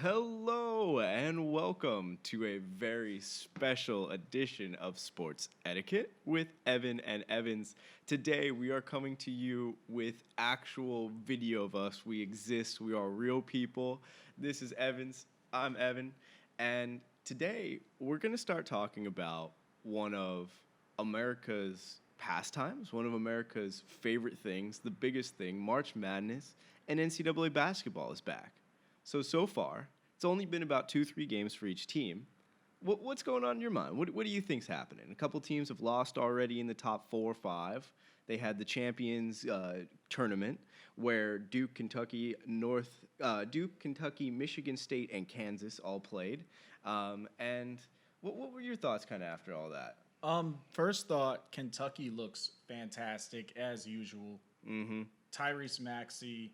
Hello and welcome to a very special edition of Sports Etiquette with Evan and Evans. Today we are coming to you with actual video of us. We exist, we are real people. This is Evans, I'm Evan, and today we're going to start talking about one of America's pastimes, one of America's favorite things, the biggest thing, March Madness, and NCAA basketball is back. So far, it's only been about 2, 3 games for each team. What's going on in your mind? What do you think's happening? A couple teams have lost already in the top 4 or 5. They had the Champions tournament where Duke, Kentucky, Michigan State, and Kansas all played. And what were your thoughts kind of after all that? First thought, Kentucky looks fantastic as usual. Mm-hmm. Tyrese Maxey.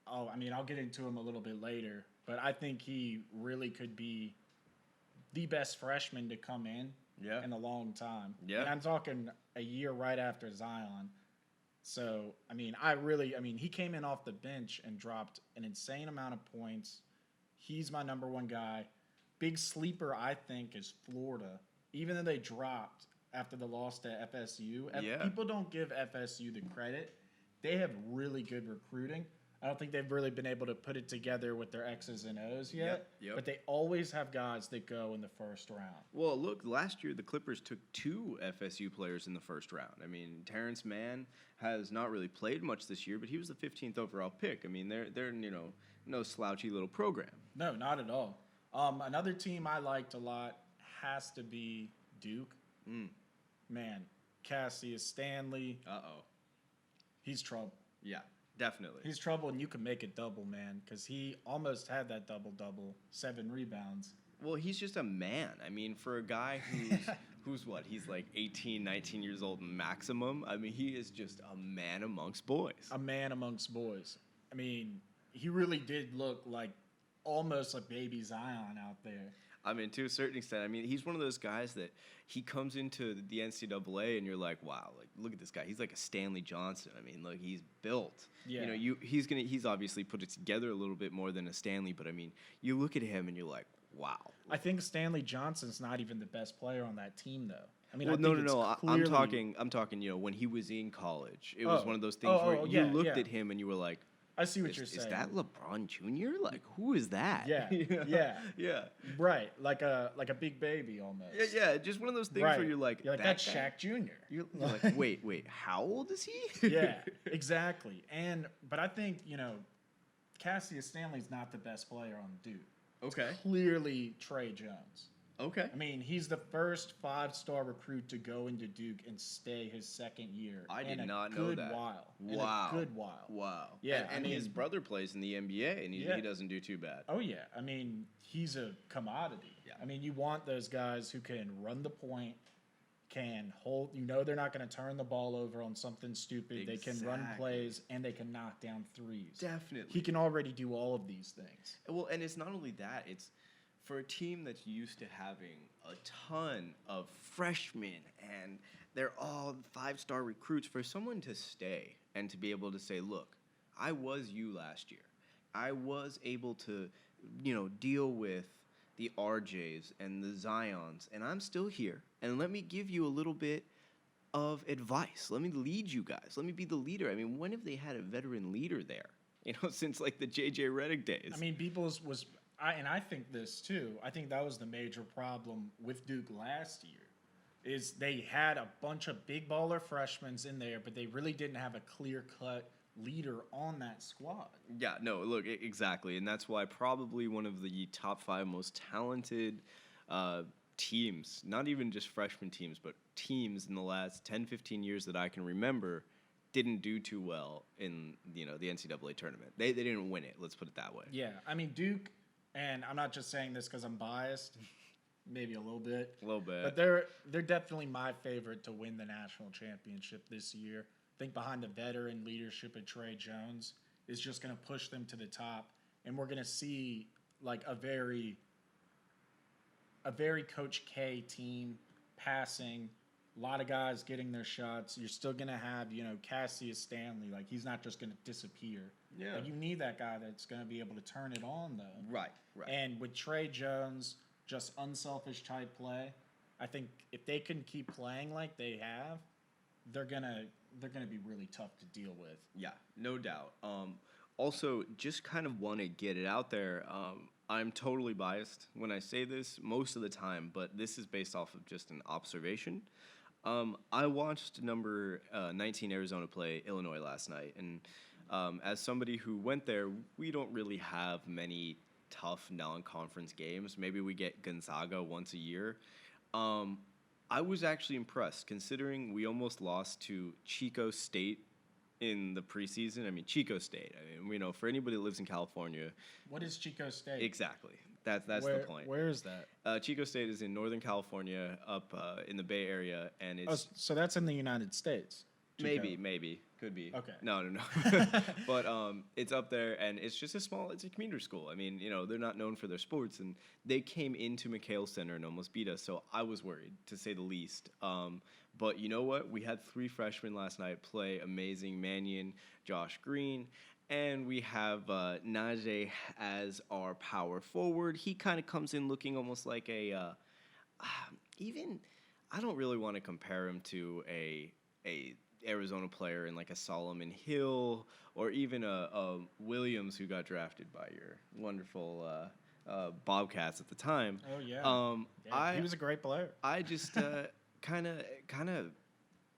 Oh, I mean, I'll get into him a little bit later, but I think he really could be the best freshman to come in in a long time. Yeah. And I'm talking a year right after Zion. So, he came in off the bench and dropped an insane amount of points. He's my number one guy. Big sleeper, I think, is Florida. Even though they dropped after the loss to FSU, people don't give FSU the credit. They have really good recruiting. I don't think they've really been able to put it together with their X's and O's yet. Yep. But they always have guys that go in the first round. Well, look, last year the Clippers took 2 FSU players in the first round. I mean, Terrence Mann has not really played much this year, but he was the 15th overall pick. I mean, they're no slouchy little program. No, not at all. Another team I liked a lot has to be Duke. Man, Cassius Stanley. Uh-oh. He's trouble. Yeah. Definitely. He's trouble, and you can make it double, man, because he almost had that double-double, 7 rebounds. Well, he's just a man. I mean, for a guy who's what? He's like 18, 19 years old maximum. I mean, he is just a man amongst boys. A man amongst boys. I mean, he really did look like almost like baby Zion out there. I mean, to a certain extent. I mean, he's one of those guys that he comes into the NCAA and you're like, wow, like look at this guy. He's like a Stanley Johnson. I mean, look, he's built. Yeah. He's obviously put it together a little bit more than a Stanley, but I mean, you look at him and you're like, wow. I think Stanley Johnson's not even the best player on that team, though. I mean, well, no. Clearly... I'm talking. When he was in college, it was one of those things where you looked at him and you were like, I see what you're saying. Is that LeBron Jr.? Like, who is that? Yeah, yeah. Right, like a big baby almost. Yeah, just one of those things where you're like that's Shaq Jr. You're like, wait, how old is he? Yeah, exactly. But I think, Cassius Stanley's not the best player on Duke. Okay. It's clearly Trey Jones. Okay. I mean, he's the first 5-star recruit to go into Duke and stay his second year. I did not know that. Wow. In a good while. Wow. Yeah. And his brother plays in the NBA, and he doesn't do too bad. Oh, yeah. I mean, he's a commodity. Yeah. I mean, you want those guys who can run the point, can hold. They're not going to turn the ball over on something stupid. Exactly. They can run plays, and they can knock down threes. Definitely. He can already do all of these things. Well, and it's not only that. It's for a team that's used to having a ton of freshmen and they're all 5-star recruits, for someone to stay and to be able to say, look, I was you last year. I was able to, deal with the RJs and the Zions, and I'm still here. And let me give you a little bit of advice. Let me lead you guys. Let me be the leader. I mean, when have they had a veteran leader there? Since like the J.J. Redick days. I mean, Peoples was... I think this too. I think that was the major problem with Duke last year, is they had a bunch of big baller freshmen in there, but they really didn't have a clear-cut leader on that squad. Yeah, no, look, exactly, and that's why probably one of the top 5 most talented teams, not even just freshman teams, but teams in the last 10, 15 years that I can remember, didn't do too well in the NCAA tournament. They didn't win it. Let's put it that way. Yeah, I mean Duke. And I'm not just saying this because I'm biased, maybe a little bit. A little bit. But they're definitely my favorite to win the national championship this year. I think behind the veteran leadership of Trey Jones is just going to push them to the top. And we're going to see like a very Coach K team passing, A lot of guys getting their shots. You're still gonna have, Cassius Stanley. Like he's not just gonna disappear. Yeah. Like, you need that guy that's gonna be able to turn it on though. Right. Right. And with Trey Jones, just unselfish type play. I think if they can keep playing like they have, they're gonna be really tough to deal with. Yeah, no doubt. Also, just kind of want to get it out there. I'm totally biased when I say this most of the time, but this is based off of just an observation. I watched number 19 Arizona play Illinois last night, and as somebody who went there, we don't really have many tough non-conference games. Maybe we get Gonzaga once a year. I was actually impressed considering we almost lost to Chico State in the preseason. I mean, Chico State. I mean, for anybody that lives in California. What is Chico State? Exactly. That's where, the point. Where is that? Chico State is in Northern California, up in the Bay Area, and it's so that's in the United States. Chico. maybe could be. Okay. No. But it's up there, and it's just it's a commuter school. I mean, they're not known for their sports, and they came into McHale Center and almost beat us. So I was worried, to say the least. But you know what? We had 3 freshmen last night play amazing. Mannion, Josh Green. And we have Najee as our power forward. He kind of comes in looking almost like a even. I don't really want to compare him to a Arizona player in like a Solomon Hill or even a Williams who got drafted by your wonderful Bobcats at the time. Oh yeah. He was a great player. I just kind of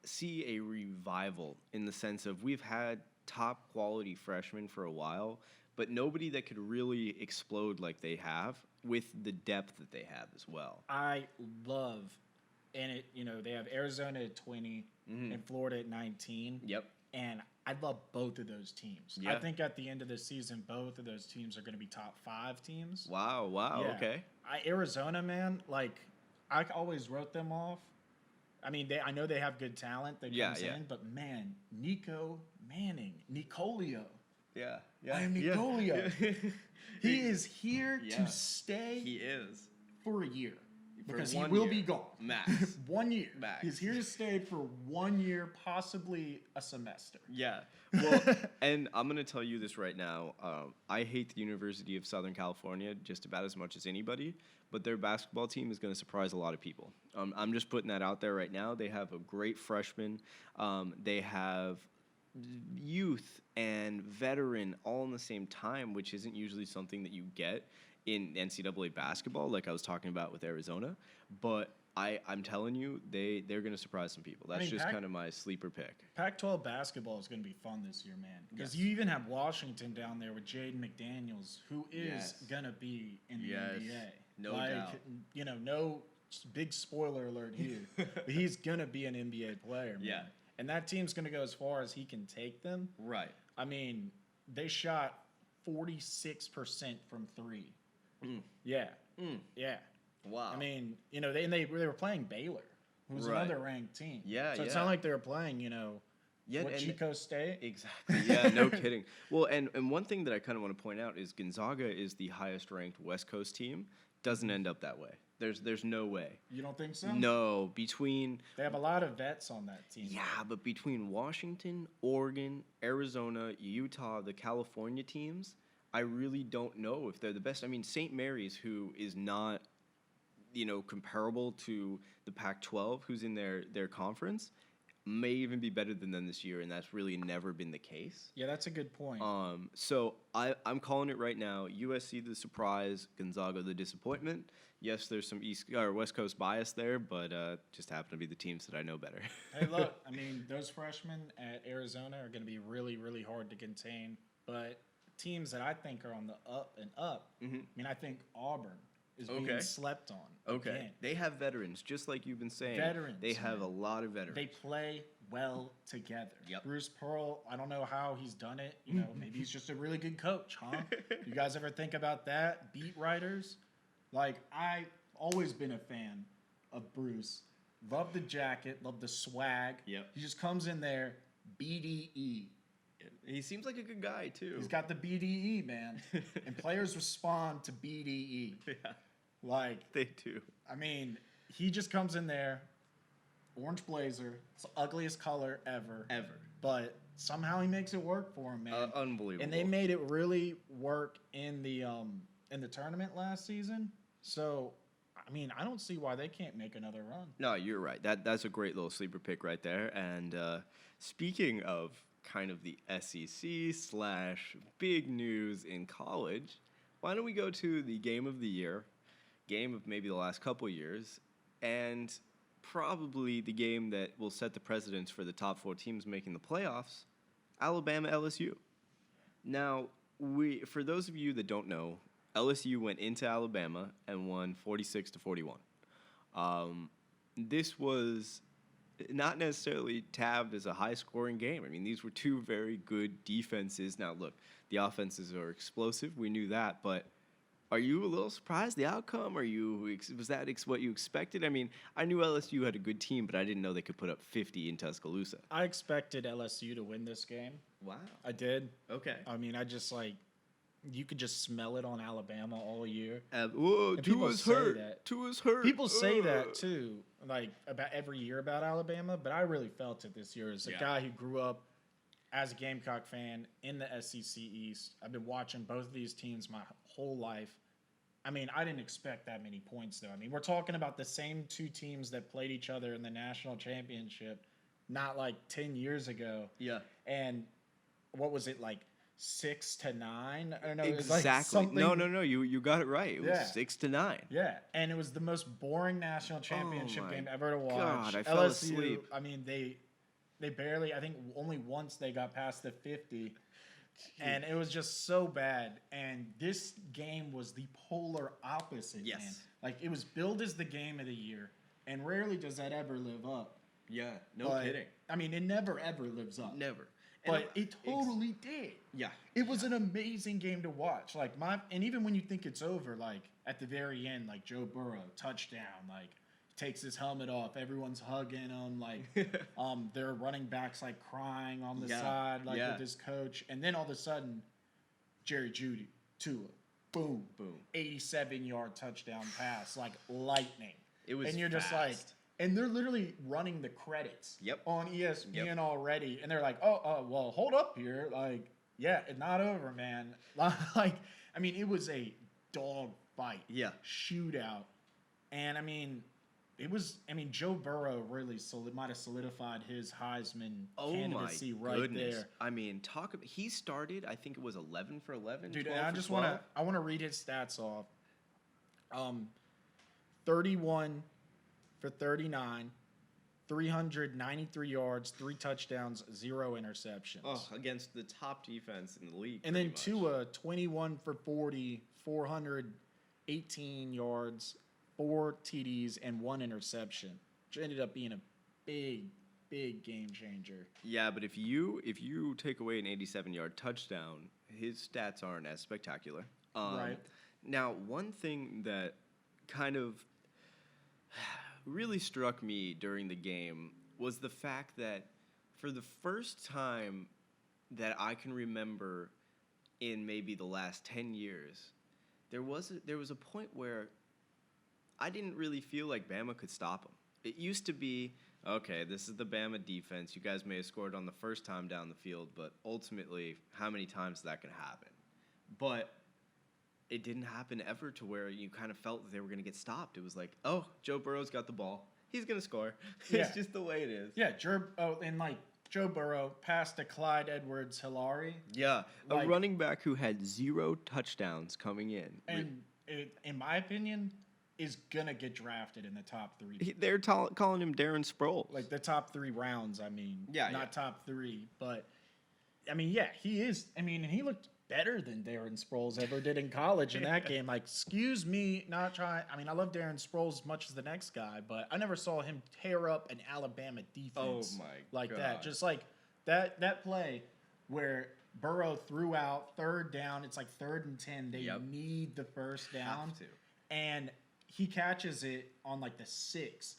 see a revival in the sense of we've had top quality freshmen for a while, but nobody that could really explode like they have with the depth that they have as well. I love, and they have Arizona at 20 and Florida at 19. Yep. And I love both of those teams. Yeah. I think at the end of the season, both of those teams are going to be top 5 teams. Wow. Yeah. Okay. Arizona, man, like I always wrote them off. I mean, I know they have good talent that comes in, but man, Nicolio. Yeah. I am Nicolio. He is here to stay. He is. For a year. Because he one will year. be gone. Max. 1 year. Max. He's here to stay for 1 year, possibly a semester. Yeah. Well, and I'm going to tell you this right now. I hate the University of Southern California just about as much as anybody, but their basketball team is going to surprise a lot of people. I'm just putting that out there right now. They have a great freshman. They have youth and veteran all in the same time, which isn't usually something that you get in NCAA basketball, like I was talking about with Arizona. But I'm telling you, they're going to surprise some people. That's just kind of my sleeper pick. Pac-12 basketball is going to be fun this year, man. Because you even have Washington down there with Jaden McDaniels, who is going to be in the NBA. No doubt. No big spoiler alert here. But he's going to be an NBA player, man. Yeah. And that team's going to go as far as he can take them. Right. I mean, they shot 46% from 3. Yeah. Yeah. Wow. I mean, they were playing Baylor, who's another ranked team. Yeah, So it's not like they were playing, Chico State. Exactly. Yeah, no kidding. Well, and one thing that I kind of want to point out is Gonzaga is the highest ranked West Coast team. Doesn't end up that way. There's no way. You don't think so? No, they have a lot of vets on that team. Yeah, but between Washington, Oregon, Arizona, Utah, the California teams, I really don't know if they're the best. I mean, St. Mary's, who is not, comparable to the Pac-12, who's in their conference, may even be better than them this year, and that's really never been the case. Yeah, that's a good point. So I'm calling it right now. USC the surprise, Gonzaga the disappointment. Yes, there's some East or West Coast bias there, but just happen to be the teams that I know better. Hey, look, I mean, those freshmen at Arizona are going to be really, really hard to contain. But teams that I think are on the up and up, I mean, I think Auburn is being slept on. Okay. Again. They have veterans, just like you've been saying. Veterans. They have a lot of veterans. They play well together. Yep. Bruce Pearl, I don't know how he's done it. Maybe he's just a really good coach, huh? You guys ever think about that? Beat writers? Like, I've always been a fan of Bruce. Love the jacket, love the swag. Yep. He just comes in there, BDE. He seems like a good guy, too. He's got the BDE, man. And players respond to BDE. Yeah. Like, they do. I mean, he just comes in there, orange blazer. It's the ugliest color ever. Ever. But somehow he makes it work for him, man. Unbelievable. And they made it really work in the tournament last season. So, I mean, I don't see why they can't make another run. No, you're right. That's a great little sleeper pick right there. And speaking of kind of the SEC / big news in college, why don't we go to the game of the year, game of maybe the last couple years, and probably the game that will set the precedence for the top 4 teams making the playoffs, Alabama LSU. Now, for those of you that don't know, LSU went into Alabama and won 46-41. This was not necessarily tabbed as a high-scoring game. I mean, these were 2 very good defenses. Now, look, the offenses are explosive. We knew that, but are you a little surprised the outcome? Was that what you expected? I mean, I knew LSU had a good team, but I didn't know they could put up 50 in Tuscaloosa. I expected LSU to win this game. Wow. I did. Okay. I mean, you could just smell it on Alabama all year. Whoa, Tua's hurt. Tua's hurt. People say that too, like about every year about Alabama, but I really felt it this year as a guy who grew up as a Gamecock fan in the SEC East. I've been watching both of these teams my whole life. I mean, I didn't expect that many points, though. I mean, we're talking about the same 2 teams that played each other in the national championship not like 10 years ago. Yeah. And what was it, like 6-9? I don't know. Exactly. It was like No. You got it right. It was 6-9. Yeah, and it was the most boring national championship game ever to watch. God, I fell asleep. I mean, they barely. I think only once they got past the 50. And it was just so bad. And this game was the polar opposite, yes. man. Like, it was billed as the game of the year. And rarely does that ever live up. Yeah, no kidding. I mean, it never, ever lives up. Never. But it totally did. Yeah. It was an amazing game to watch. And even when you think it's over, like, at the very end, like, Joe Burrow, touchdown, like, takes his helmet off. Everyone's hugging him. Like, their running backs like crying on the side, like with his coach. And then all of a sudden, Jerry Jeudy, Tua, boom, 87-yard touchdown pass, like lightning. It was, and you're fast. just like, and they're literally running the credits on ESPN already, and they're like, well, hold up here, like, yeah, it's not over, man. Like, I mean, it was a dog fight, shootout, and I mean. Joe Burrow really might have solidified his Heisman candidacy right there. I mean, he started, I think it was 11 for 11. Dude, I just want to read his stats off. 31 for 39, 393 yards, 3 touchdowns, 0 interceptions. Oh, against the top defense in the league. And then Tua, 21 for 40, 418 yards, 4 TDs and 1 interception, which ended up being a big game changer. Yeah, but if you take away an 87-yard touchdown, his stats aren't as spectacular. Right. Now, one thing that kind of really struck me during the game was the fact that for the first time that I can remember in maybe the last 10 years, there was a point where I didn't really feel like Bama could stop them. It used to be, okay, this is the Bama defense. You guys may have scored on the first time down the field, but ultimately, how many times that can happen? But it didn't happen ever to where you kind of felt that they were going to get stopped. It was like, oh, Joe Burrow's got the ball. He's going to score. It's just the way it is. Yeah, Joe Burrow passed to Clyde Edwards-Helaire. Yeah, a running back who had 0 touchdowns coming in. And in my opinion, is going to get drafted in the top 3. They're calling him Darren Sproles. Like the top 3 rounds, I mean. Not top 3. But, I mean, yeah, he is. I mean, and he looked better than Darren Sproles ever did in college in that game. Like, excuse me, not trying. I mean, I love Darren Sproles as much as the next guy, but I never saw him tear up an Alabama defense like that. Just like that play where Burrow threw out 3rd down. It's like 3rd and 10. They need the first down. Have to. And he catches it on like the 6,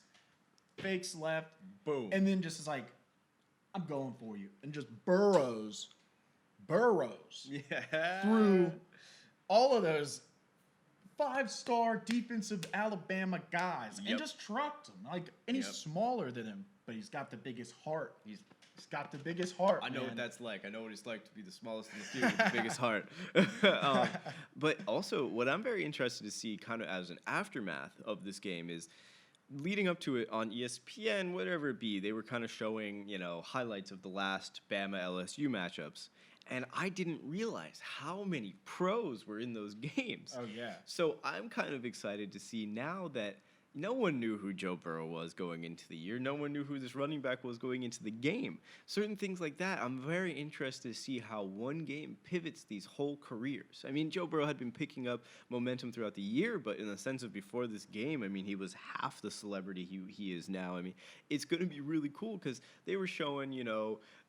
fakes left, boom, and then just is like, I'm going for you, and just burrows through all of those 5-star defensive Alabama guys Yep. and just trucked him. And he's Yep. smaller than him, but he's got the biggest heart. He's got the biggest heart. I know man. what that's like. I know what it's like to be the smallest in the field with the biggest heart. But also, what I'm very interested to see, kind of as an aftermath of this game, is leading up to it on ESPN, whatever it be, they were kind of showing, highlights of the last Bama LSU matchups. And I didn't realize how many pros were in those games. Oh, yeah. So I'm kind of excited to see now that no one knew who Joe Burrow was going into the year. No one knew who this running back was going into the game. Certain things like that, I'm very interested to see how one game pivots these whole careers. I mean, Joe Burrow had been picking up momentum throughout the year, but in the sense of before this game, I mean, he was half the celebrity he is now. I mean, it's going to be really cool because they were showing,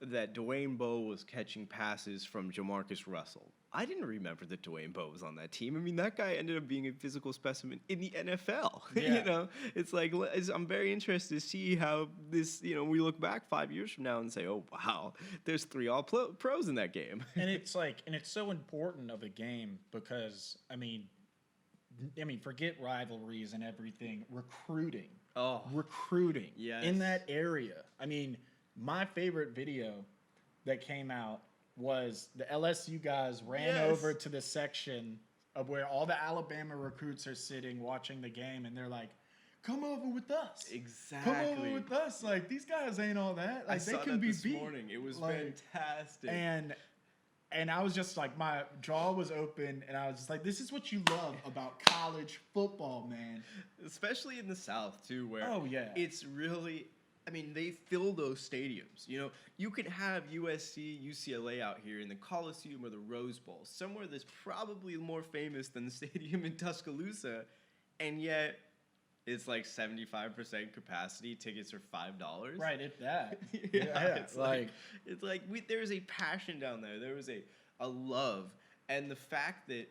that Dwayne Bowe was catching passes from Jamarcus Russell. I didn't remember that Dwayne Bowe was on that team. I mean, that guy ended up being a physical specimen in the NFL. Yeah. It's like I'm very interested to see how this, we look back 5 years from now and say, oh, wow, there's 3 all-pros in that game. And it's so important of a game because, I mean, forget rivalries and everything. Recruiting. Oh. Recruiting. Yes. In that area. I mean, my favorite video that came out was the LSU guys ran over to the section of where all the Alabama recruits are sitting watching the game, and they're like, come over with us. Exactly. Come over with us. Like, these guys ain't all that. Like, they can be beat. Morning. It was fantastic. And I was just like, my jaw was open, and I was just like, this is what you love about college football, man. Especially in the South, too, where it's really... I mean, they fill those stadiums. You could have USC, UCLA out here in the Coliseum or the Rose Bowl, somewhere that's probably more famous than the stadium in Tuscaloosa, and yet it's like 75% capacity. Tickets are $5. Right, if that. It's like there's a passion down there. There was a love, and the fact that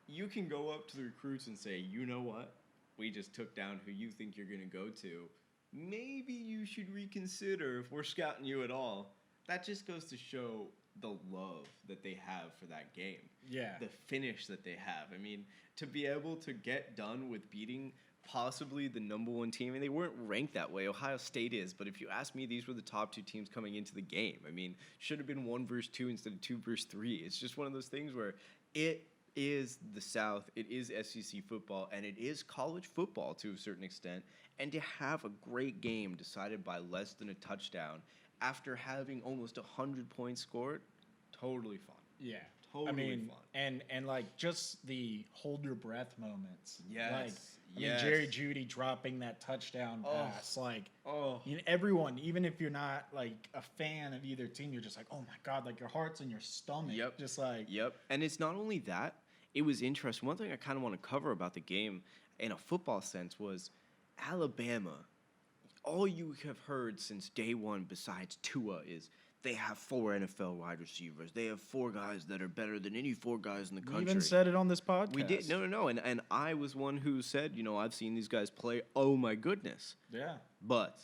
you can go up to the recruits and say, you know what, we just took down who you think you're going to go to. Maybe you should reconsider if we're scouting you at all. That just goes to show the love that they have for that game. Yeah. The finish that they have. I mean, to be able to get done with beating possibly the number 1 team, and they weren't ranked that way. Ohio State is, but if you ask me, these were the top 2 teams coming into the game. I mean, should have been 1 versus 2 instead of 2 versus 3. It's just one of those things where it is the South, it is SEC football, and it is college football to a certain extent. And to have a great game decided by less than a touchdown after having almost 100 points scored, totally fun. Yeah. Totally fun. And like just the hold your breath moments. Yes. Jerry Jeudy dropping that touchdown pass. Everyone, even if you're not like a fan of either team, you're just like, oh my God, like your heart's in your stomach. Yep. Just like. Yep. And it's not only that, it was interesting. One thing I kind of want to cover about the game in a football sense was Alabama. All you have heard since day one besides Tua is they have 4 NFL wide receivers. They have 4 guys that are better than any 4 guys in the country. We even said it on this podcast. We did. No. And I was one who said, I've seen these guys play. Oh, my goodness. Yeah. But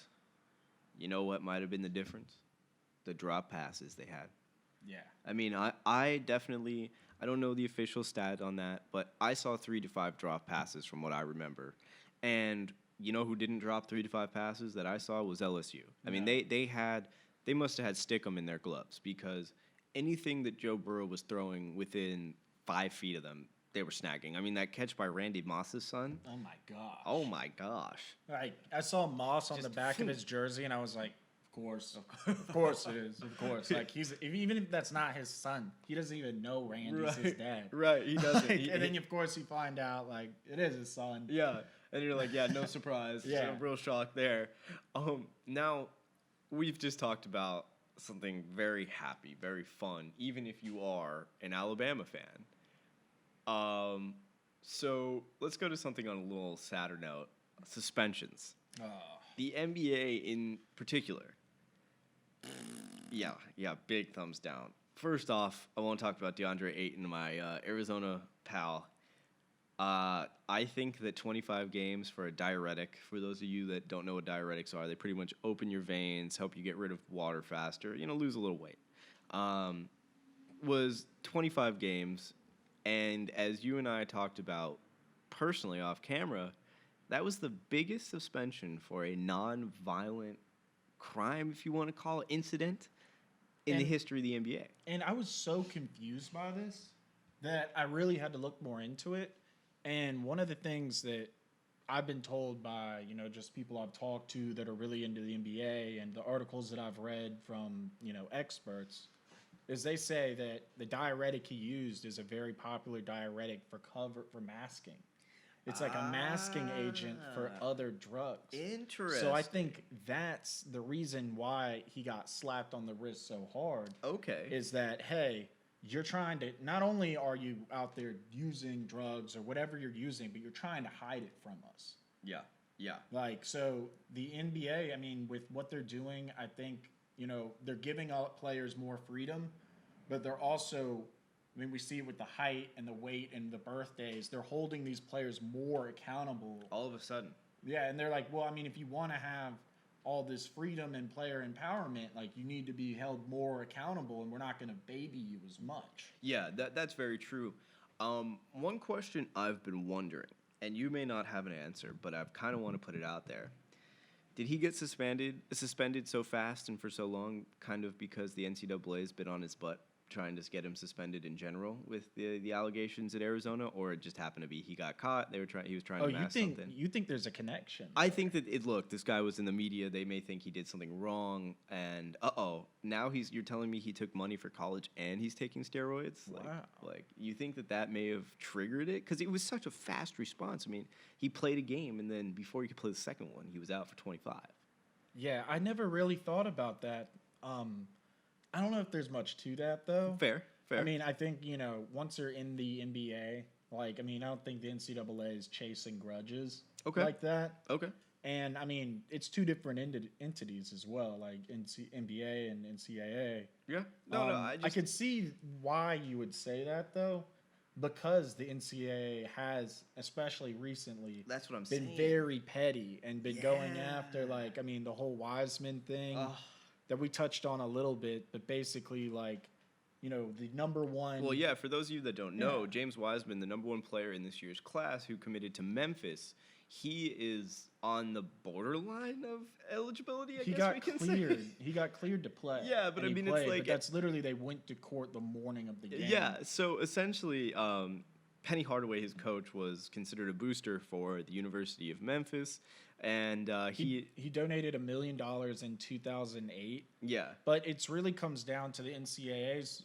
you know what might have been the difference? The drop passes they had. Yeah. I mean, I definitely, I don't know the official stat on that, but I saw 3 to 5 drop passes from what I remember. And you know who didn't drop 3 to 5 passes that I saw was LSU. I mean, they must have had Stickum in their gloves because anything that Joe Burrow was throwing within 5 feet of them, they were snagging. I mean, that catch by Randy Moss's son. Oh my gosh. Oh my gosh. I saw Moss on the back of his jersey, and I was like, of course it is. Of course. Like even if that's not his son, he doesn't even know Randy's his dad. Right, he doesn't. And then of course you find out like it is his son. Yeah. And you're like, yeah, no surprise. Yeah. So real shock there. Now, we've just talked about something very happy, very fun, even if you are an Alabama fan. So let's go to something on a little sadder note. Suspensions. Oh. The NBA in particular. Yeah, big thumbs down. First off, I want to talk about DeAndre Ayton, my Arizona pal. I think that 25 games for a diuretic, for those of you that don't know what diuretics are, they pretty much open your veins, help you get rid of water faster, lose a little weight, was 25 games. And as you and I talked about personally off camera, that was the biggest suspension for a non-violent crime, if you want to call it, incident in the And history of the NBA. and I was so confused by this that I really had to look more into it. And one of the things that I've been told by, just people I've talked to that are really into the NBA and the articles that I've read from, experts, is they say that the diuretic he used is a very popular diuretic for masking. It's like a masking agent for other drugs. Interesting. So I think that's the reason why he got slapped on the wrist so hard. Okay. Is that, hey, you're trying to, not only are you out there using drugs or whatever you're using, but you're trying to hide it from us. Yeah. Yeah. Like, so the NBA, I mean, with what they're doing, I think, they're giving all players more freedom, but they're also, I mean, we see it with the height and the weight and the birthdays, they're holding these players more accountable. All of a sudden. Yeah, and they're like, well, I mean, if you want to have all this freedom and player empowerment, like, you need to be held more accountable, and we're not going to baby you as much. Yeah, that's very true. One question I've been wondering, and you may not have an answer, but I kind of want to put it out there. Did he get suspended so fast and for so long, kind of because the NCAA has been on his butt trying to get him suspended in general with the allegations at Arizona, or it just happened to be he got caught? He was trying to mask something. You think there's a connection? I think that look, this guy was in the media. They may think he did something wrong, and now you're telling me he took money for college and he's taking steroids? Wow. Like you think that may have triggered it? Because it was such a fast response. I mean, he played a game, and then before he could play the second one, he was out for 25. Yeah, I never really thought about that. I don't know if there's much to that, though. Fair. I mean, I think, once they're in the NBA, I don't think the NCAA is chasing grudges like that. Okay. And, I mean, it's two different entities as well, like NBA and NCAA. Yeah. No, I could see why you would say that, though, because the NCAA has, especially recently, that's what I'm been saying. Very petty and been going after, the whole Wiseman thing. That we touched on a little bit, but basically, the number one. Well, yeah, for those of you that don't know, James Wiseman, the number one player in this year's class who committed to Memphis, he is on the borderline of eligibility, I guess we can say. He got cleared to play. Yeah, but I mean, it's like. But that's literally, they went to court the morning of the game. Yeah, so essentially, Penny Hardaway, his coach, was considered a booster for the University of Memphis. And he donated $1 million in 2008. Yeah. But it really comes down to the NCAA's.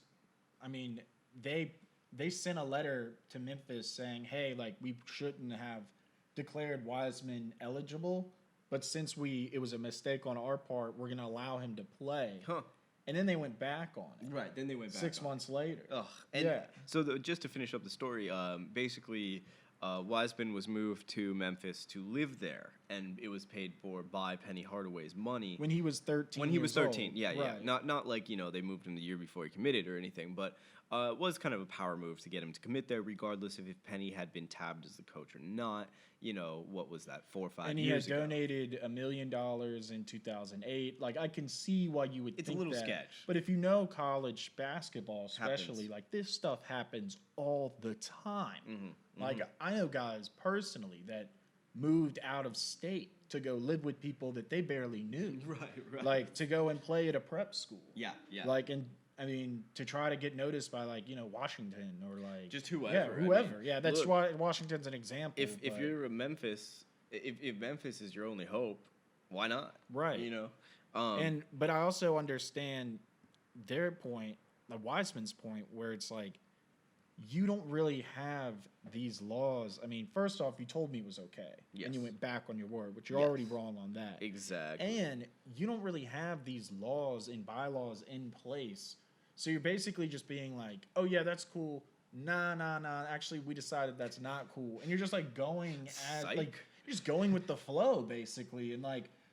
I mean, they sent a letter to Memphis saying, hey, we shouldn't have declared Wiseman eligible. But since it was a mistake on our part, we're going to allow him to play. Huh. And then they went back on it. Right. Then they went back 6 months later. Ugh. And so just to finish up the story, basically, Wiseman was moved to Memphis to live there, and it was paid for by Penny Hardaway's money. When he was 13. When he was 13, yeah. Right. Not like, they moved him the year before he committed or anything, but it was kind of a power move to get him to commit there, regardless of if Penny had been tabbed as the coach or not. What was that, 4 or 5 years ago? And he had donated $1 million in 2008. I can see why you would think that. It's a little sketch. But if you know college basketball, especially, this stuff happens all the time. Mm-hmm. I know guys personally that moved out of state to go live with people that they barely knew. Right. To go and play at a prep school. Yeah. To try to get noticed by Washington or just whoever. Yeah, whoever. Yeah, that's why Washington's an example. If you're a Memphis, if Memphis is your only hope, why not? Right. But I also understand their point, Wiseman's point, where it's you don't really have these laws. I mean, first off, you told me it was okay. Yes. And you went back on your word, but you're already wrong on that. Exactly. And you don't really have these laws and bylaws in place. So you're basically just being oh, yeah, that's cool. Nah. Actually, we decided that's not cool. And you're just going you're just going with the flow, basically. And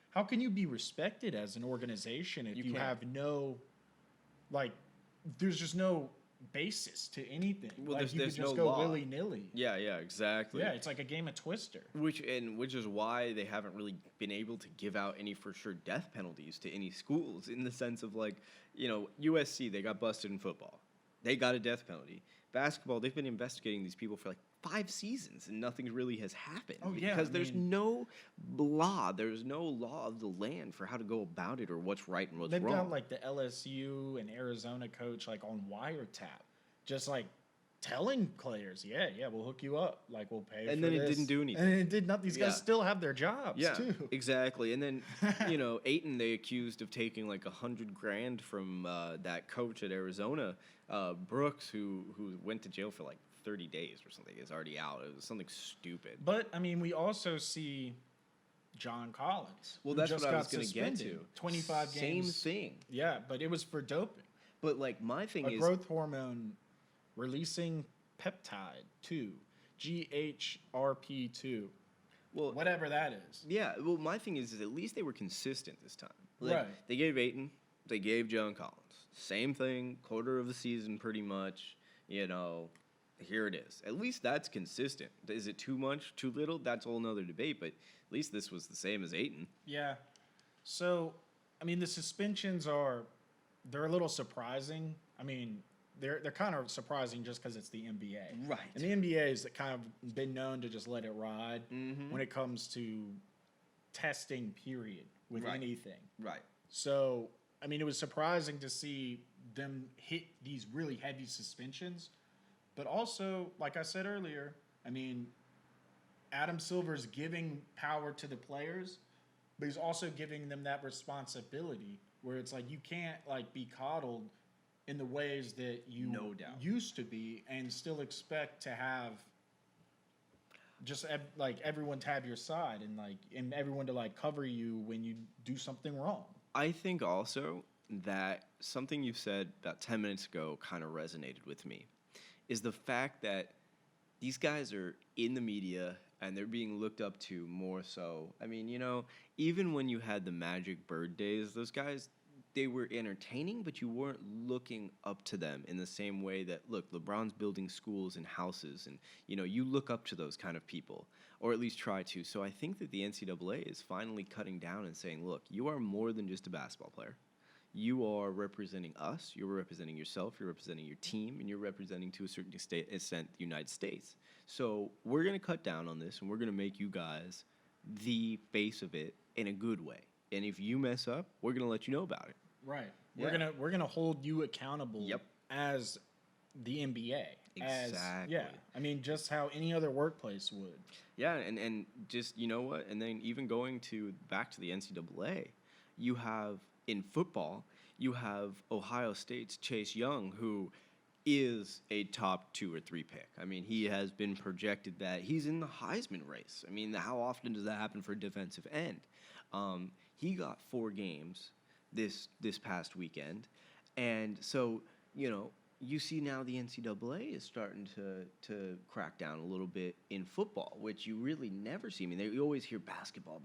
how can you be respected as an organization if you have no, there's just no basis to anything. Well, you there's could just no go law. willy-nilly. Yeah, exactly. Yeah, it's like a game of Twister. Which is why they haven't really been able to give out any for sure death penalties to any schools, in the sense of USC, they got busted in football. They got a death penalty. Basketball, they've been investigating these people for 5 seasons and nothing really has happened. Oh, yeah, Because I there's mean- no law. There's no law of the land for how to go about it or what's right and what's They've wrong. got like the LSU and Arizona coach like on wiretap, just like telling players, yeah, we'll hook you up, like we'll pay. And for then it this. didn't do anything. And it did not. These Yeah. guys still have their jobs Yeah, too. exactly. And then, Ayton, they accused of taking like $100,000 from that coach at Arizona, Brooks, who went to jail for like 30 days or something. Is already out. It was something stupid. But I mean, we also see John Collins. Well, who that's just what I was got going to get to. suspended. 25 Same games. thing. Yeah, but it was for doping. But like my thing A is, growth hormone releasing peptide 2, GHRP2, well, whatever that is. yeah. Well, my thing is at least they were consistent this time. Like, Right. They gave Ayton, they gave John Collins, same thing, quarter of the season, pretty much. Here it is. At least that's consistent. Is it too much, too little? That's a whole nother debate. But at least this was the same as Ayton. Yeah. So, I mean, the suspensions they're a little surprising. I mean, they're kind of surprising just because it's the NBA. Right. And the NBA has kind of been known to just let it ride Mm-hmm. when it comes to testing, period, with Right. anything. Right. So, I mean, it was surprising to see them hit these really heavy suspensions. But also, like I said earlier, I mean, Adam Silver's giving power to the players, but he's also giving them that responsibility where it's like you can't like be coddled in the ways that you No doubt. used to be and still expect to have just like everyone to have your side and everyone to like cover you when you do something wrong. I think also that something you said about 10 minutes ago kind of resonated with me is the fact that these guys are in the media and they're being looked up to more so. I mean, even when you had the Magic Bird days, those guys, they were entertaining, but you weren't looking up to them in the same way that, look, LeBron's building schools and houses, and, you look up to those kind of people, or at least try to. So I think that the NCAA is finally cutting down and saying, look, you are more than just a basketball player. You are representing us, you're representing yourself, you're representing your team, and you're representing, to a certain extent, the United States. So we're going to cut down on this, and we're going to make you guys the face of it in a good way. And if you mess up, we're going to let you know about it. Right. Yeah. We're gonna hold you accountable. Yep. As the NBA. Exactly. Yeah. I mean, just how any other workplace would. Yeah, and just, you know what? And then even going back to the NCAA, you have, in football, you have Ohio State's Chase Young, who is a top 2 or 3 pick. I mean, he has been projected that he's in the Heisman race. I mean, how often does that happen for a defensive end? He got 4 games this past weekend, and so, you see now the NCAA is starting to crack down a little bit in football, which you really never see. I mean, you always hear basketball.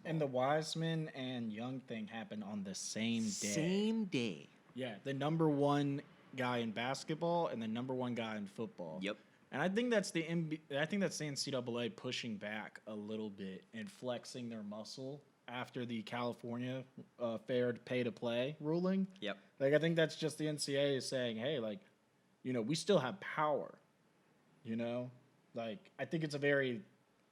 And the Wiseman and Young thing happened on the same day. Same day. Yeah, the number 1 guy in basketball and the number 1 guy in football. Yep. And I think that's the NCAA pushing back a little bit and flexing their muscle after the California fair pay to play ruling. Yep. Like, I think that's just the NCAA is saying, hey, like, we still have power. Like, I think it's a very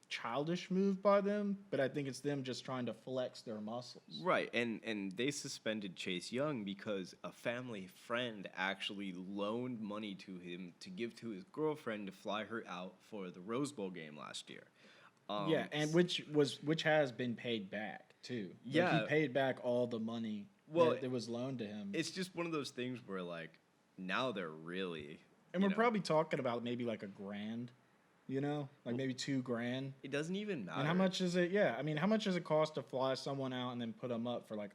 childish move by them, but I think it's them just trying to flex their muscles. Right, and they suspended Chase Young because a family friend actually loaned money to him to give to his girlfriend to fly her out for the Rose Bowl game last year. Yeah, and which has been paid back too. Like, Yeah. he paid back all the money that was loaned to him. It's just one of those things where, like, now they're really... And we're probably talking about maybe like $1,000, like maybe $2,000. It doesn't even matter. And how much is it? Yeah, I mean, how much does it cost to fly someone out and then put them up for like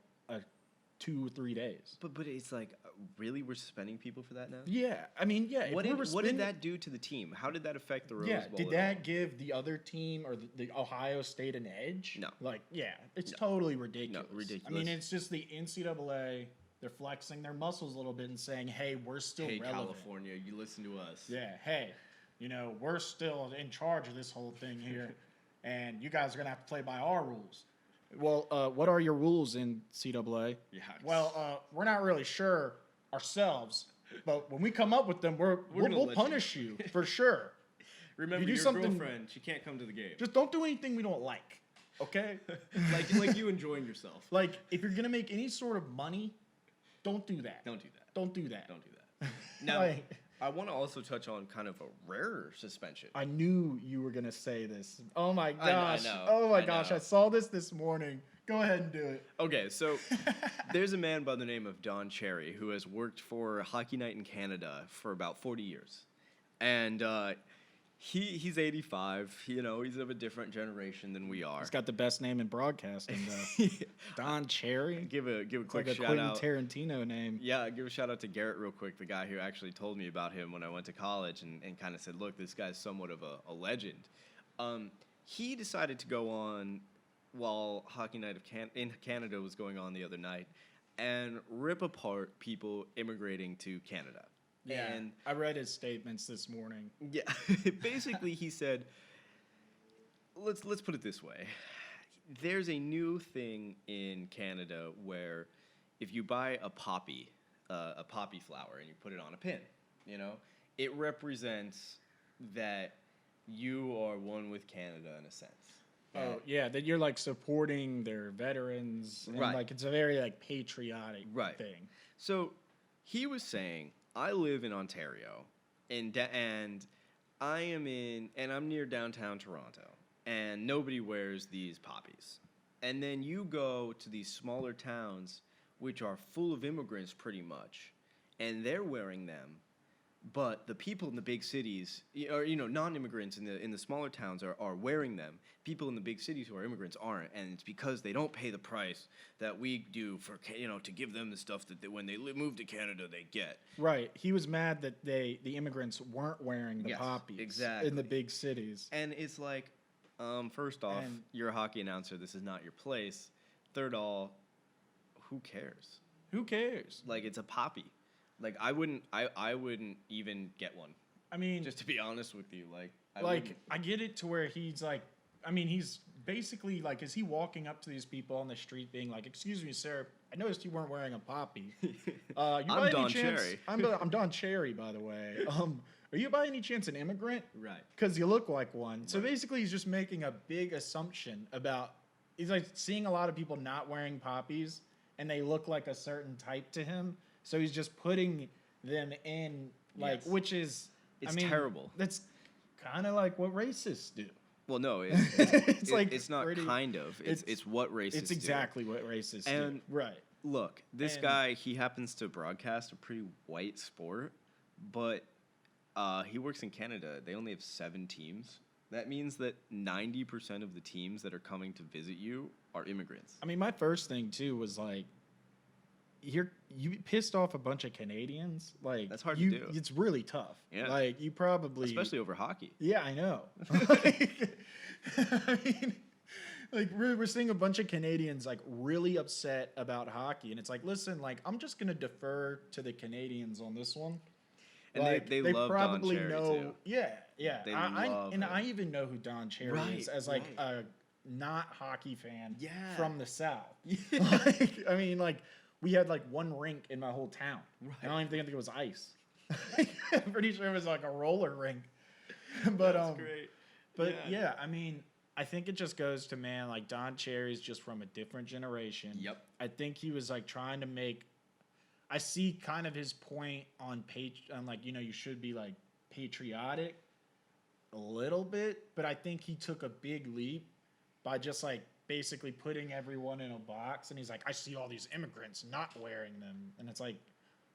2 or 3 days? But it's like, really, we're suspending people for that now? Yeah, I mean, yeah. What did that do to the team? How did that affect the Rose Bowl? Did at that all? give the other team or the Ohio State an edge? No. Like, yeah, it's totally ridiculous. No, ridiculous. I mean, it's just the NCAA. They're flexing their muscles a little bit and saying, hey, we're still Hey, relevant. California, you listen to us. Yeah, hey, we're still in charge of this whole thing here, and you guys are going to have to play by our rules. Well, what are your rules in CAA? Yeah. Well, we're not really sure ourselves, but when we come up with them, we'll gonna let you punish you for sure. Remember, do your something- girlfriend, she can't come to the game. Just don't do anything we don't like, okay? like you enjoying yourself. Like, if you're gonna make any sort of money, don't do that. Don't do that. Don't do that. Don't do that. Now, Like- I want to also touch on kind of a rarer suspension. I knew you were gonna say this. Oh my I gosh. know, Oh my I gosh. know. I saw this morning. Go ahead and do it. Okay, so there's a man by the name of Don Cherry who has worked for Hockey Night in Canada for about 40 years. And he's 85. You know, he's of a different generation than we are. He's got the best name in broadcasting, though. Don Cherry. Give a It's quick like a shout Quentin out. Tarantino name. Yeah, give a shout out to Garrett real quick, the guy who actually told me about him when I went to college and kind of said, look, this guy's somewhat of a legend. He decided to go on while Hockey Night in Canada was going on the other night and rip apart people immigrating to Canada. Yeah, And I read his statements this morning. yeah, basically he said, let's put it this way. There's a new thing in Canada where if you buy a poppy flower and you put it on a pin, you know, it represents that you are one with Canada in a sense. Oh yeah, that you're like supporting their veterans, and Right. like it's a very like patriotic Right. thing. So he was saying, I live in Ontario, and I'm near downtown Toronto, and nobody wears these poppies. And then you go to these smaller towns, which are full of immigrants pretty much, and they're wearing them. But the people in the big cities, or non-immigrants in the smaller towns are wearing them. People in the big cities who are immigrants aren't, and it's because they don't pay the price that we do for to give them the stuff that when they move to Canada they get. Right. He was mad that the immigrants weren't wearing the Yes, poppies exactly. in the big cities. And it's like, first off, And- you're a hockey announcer. This is not your place. Third all, who cares? Who cares? Like, it's a poppy. Like, I wouldn't even get one. I mean, Just to be honest with you, like, I get it to where he's like, I mean, he's basically like, is he walking up to these people on the street being like, "Excuse me, sir, I noticed you weren't wearing a poppy. I'm Don Cherry. I'm Don Cherry, by the way. Are you by any chance an immigrant? Right. Because you look like one." So Right. basically, he's just making a big assumption about. He's like seeing a lot of people not wearing poppies, and they look like a certain type to him. So he's just putting them in, like, Yes. which is, It's terrible. That's kind of like what racists do. Well, no, It's like it's not pretty- kind of. It's what racists It's do. exactly what racists And- do. Right. Look, this And- guy, he happens to broadcast a pretty white sport, but he works in Canada. They only have 7 teams. That means that 90% of the teams that are coming to visit you are immigrants. I mean, my first thing too was like, you pissed off a bunch of Canadians. Like, That's hard to do. It's really tough. Yeah. Like, you probably, Especially over hockey. Yeah, I know. I mean, like we're seeing a bunch of Canadians like really upset about hockey, and it's like, listen, like I'm just gonna defer to the Canadians on this one. And Like, they love Don probably Cherry, know. too. Yeah, yeah. They I love and him. I even know who Don Cherry is Right, as like right. a not hockey fan. Yeah. From the South. Like, I mean, like we had like one rink in my whole town. Right. I don't even think it was ice. I'm pretty sure it was like a roller rink. But That's great. But yeah, I mean, I think it just goes to, man, like Don Cherry's just from a different generation. Yep. I think he was like trying to make. I see kind of his point on like, you should be like patriotic a little bit, but I think he took a big leap by just like basically putting everyone in a box, and he's like, I see all these immigrants not wearing them, and it's like,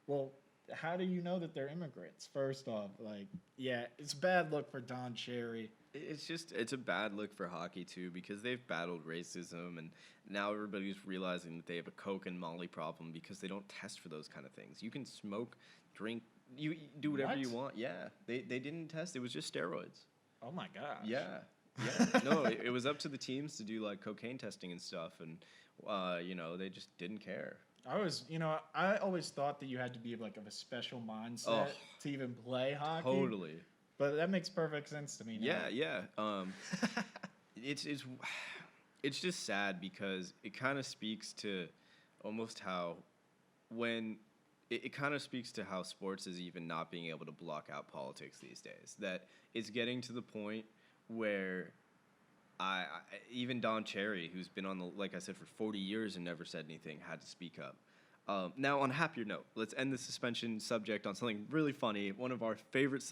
well, how do you know that they're immigrants? First off, like, yeah, it's bad look for Don Cherry. It's a bad look for hockey too, because they've battled racism, and now everybody's realizing that they have a Coke and Molly problem because they don't test for those kind of things. You can smoke, drink, you do whatever you want. Yeah, they didn't test. It was just steroids. Oh my gosh. Yeah. No, it was up to the teams to do like cocaine testing and stuff, and they just didn't care. I always thought that you had to be like of a special mindset to even play hockey. Totally. But that makes perfect sense to me now. Yeah. It's just sad because it kind of speaks to almost how when it kind of speaks to how sports is even not being able to block out politics these days. That it's getting to the point where even Don Cherry, who's been on the, like I said, for 40 years and never said anything, had to speak up. Now, on a happier note, let's end the suspension subject on something really funny. One of our favorite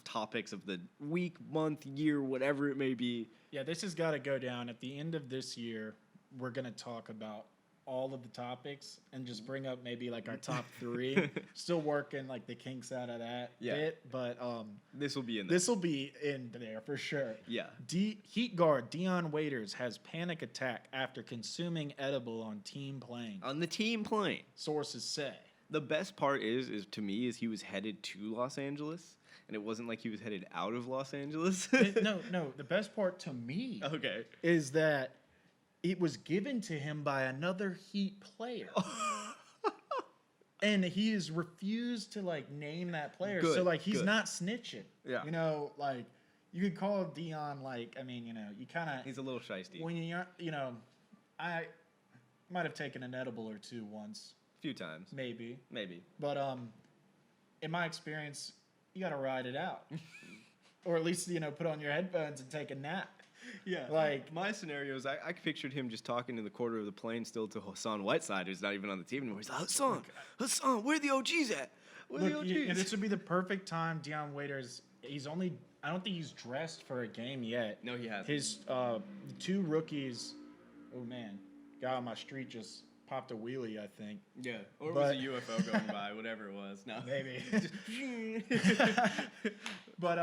topics of the week, month, year, whatever it may be. Yeah, this has got to go down. At the end of this year, we're going to talk about all of the topics and just bring up maybe like our top 3. Still working like the kinks out of that bit, but this will be in there. This will be in there for sure. Yeah. Heat guard Dion Waiters has panic attack after consuming edible on team plane. On the team plane. Sources say. The best part is to me is he was headed to Los Angeles, and it wasn't like he was headed out of Los Angeles. No. The best part to me is that it was given to him by another Heat player. And he has refused to, like, name that player. Good, so, like, he's good. not snitching. Yeah. You know, like, you could call Dion, like, I mean, you know, you kind of... He's a little shiesty. When you're, you know, I might have taken an edible or two once. A few times. Maybe. But, in my experience, you got to ride it out. Or at least, you know, put on your headphones and take a nap. Yeah, like my scenario is I pictured him just talking in the corner of the plane still to Hassan Whiteside, who's not even on the team anymore. He's like, Hassan, where are the OGs at? Where are the OGs? And this would be the perfect time. Dion Waiters, I don't think he's dressed for a game yet. No, he hasn't. His the 2 rookies, oh man, guy on my street just popped a wheelie, I think. Yeah, or it was a UFO going by, whatever it was. No, maybe. But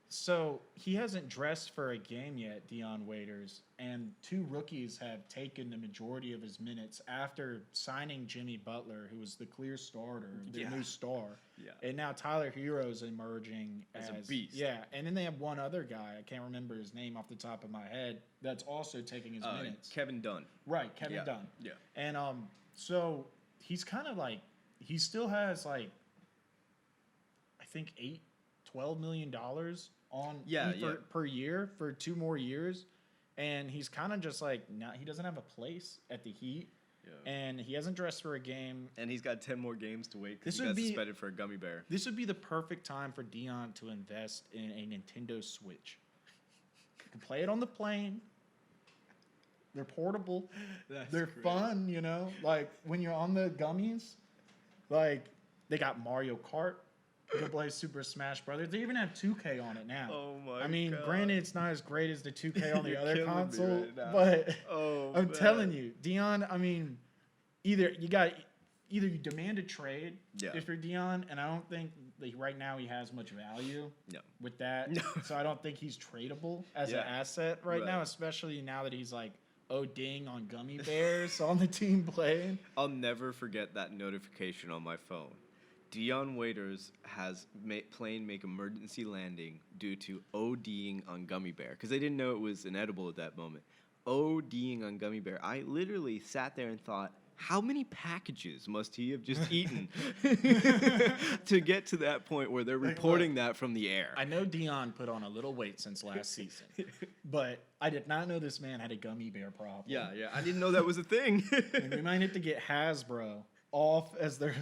so he hasn't dressed for a game yet, Dion Waiters, and 2 rookies have taken the majority of his minutes after signing Jimmy Butler, who was the clear starter, the new star. Yeah. And now Tyler Hero's emerging as a beast. Yeah, and then they have one other guy, I can't remember his name off the top of my head, that's also taking his minutes. Kevin Dunn. Right, Kevin Dunn. Yeah. And so he's kind of like, he still has like, I think $12 million on per year for 2 more years, and he's kind of just like, now he doesn't have a place at the Heat, and he hasn't dressed for a game, and he's got 10 more games to wait because he got suspended for a gummy bear. This would be the perfect time for Dion to invest in a Nintendo Switch. You can play it on the plane. They're portable. They're fun, you know. Like when you're on the gummies, like they got Mario Kart. You can play Super Smash Brothers. They even have 2K on it now. Oh my! I mean, granted, it's not as great as the 2K on the other console, right now. but I'm telling you, Dion. I mean, either you demand a trade if you're Dion, and I don't think right now he has much value with that. No. So I don't think he's tradable as an asset right now, especially now that he's like ODing on gummy bears on the team playing. I'll never forget that notification on my phone. Dion Waiters has plane make emergency landing due to ODing on gummy bear because they didn't know it was an edible at that moment. ODing on gummy bear. I literally sat there and thought, how many packages must he have just eaten to get to that point where they're reporting that from the air? I know Dion put on a little weight since last season, but I did not know this man had a gummy bear problem. Yeah, I didn't know that was a thing. And we might have to get Hasbro off as their...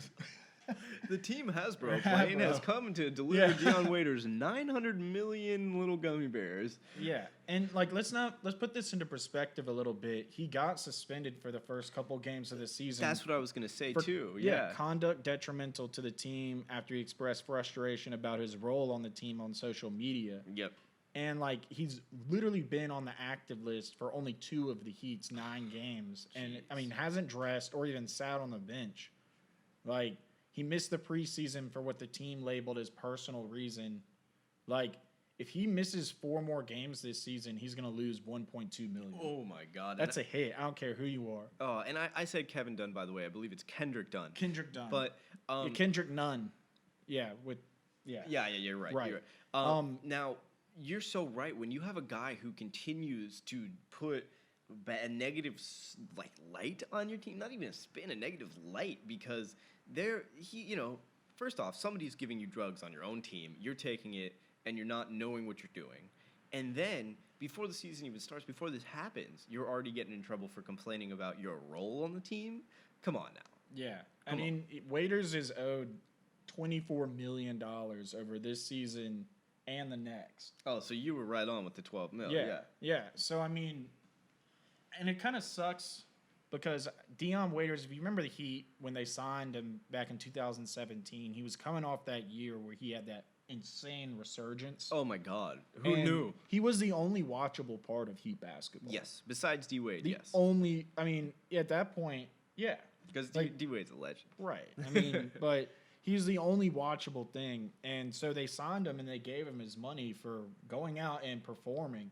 The team Hasbro plane has come to deliver Dion Waiters 900 million little gummy bears. Yeah, and like let's put this into perspective a little bit. He got suspended for the first couple games of the season. That's what I was going to say too. Yeah, conduct detrimental to the team after he expressed frustration about his role on the team on social media. Yep. And like he's literally been on the active list for only 2 of the Heat's 9 games, and I mean hasn't dressed or even sat on the bench. Like. He missed the preseason for what the team labeled as personal reason. Like, if he misses 4 more games this season, he's going to lose $1.2 million. Oh, my God. That's a hit. I don't care who you are. Oh, and I said Kevin Dunn, by the way. I believe it's Kendrick Dunn. Kendrick Dunn. But Kendrick Nunn. Yeah, Yeah, you're right. Right. You're right. Now, you're so right. When you have a guy who continues to put a negative light on your team, not even a spin, a negative light, because first off, somebody's giving you drugs on your own team. You're taking it, and you're not knowing what you're doing. And then, before the season even starts, before this happens, you're already getting in trouble for complaining about your role on the team. Come on now. Yeah. I mean, Waiters is owed $24 million over this season and the next. Oh, so you were right on with the 12 mil. Yeah. So, I mean, and it kind of sucks because Dion Waiters, if you remember the Heat, when they signed him back in 2017, he was coming off that year where he had that insane resurgence. Oh my God, who And knew? He was the only watchable part of Heat basketball. Yes, besides D Wade. The Yes, only, I mean, at that point, yeah. because like- D Wade's a legend. Right. I mean, but he's the only watchable thing. And so they signed him and they gave him his money for going out and performing.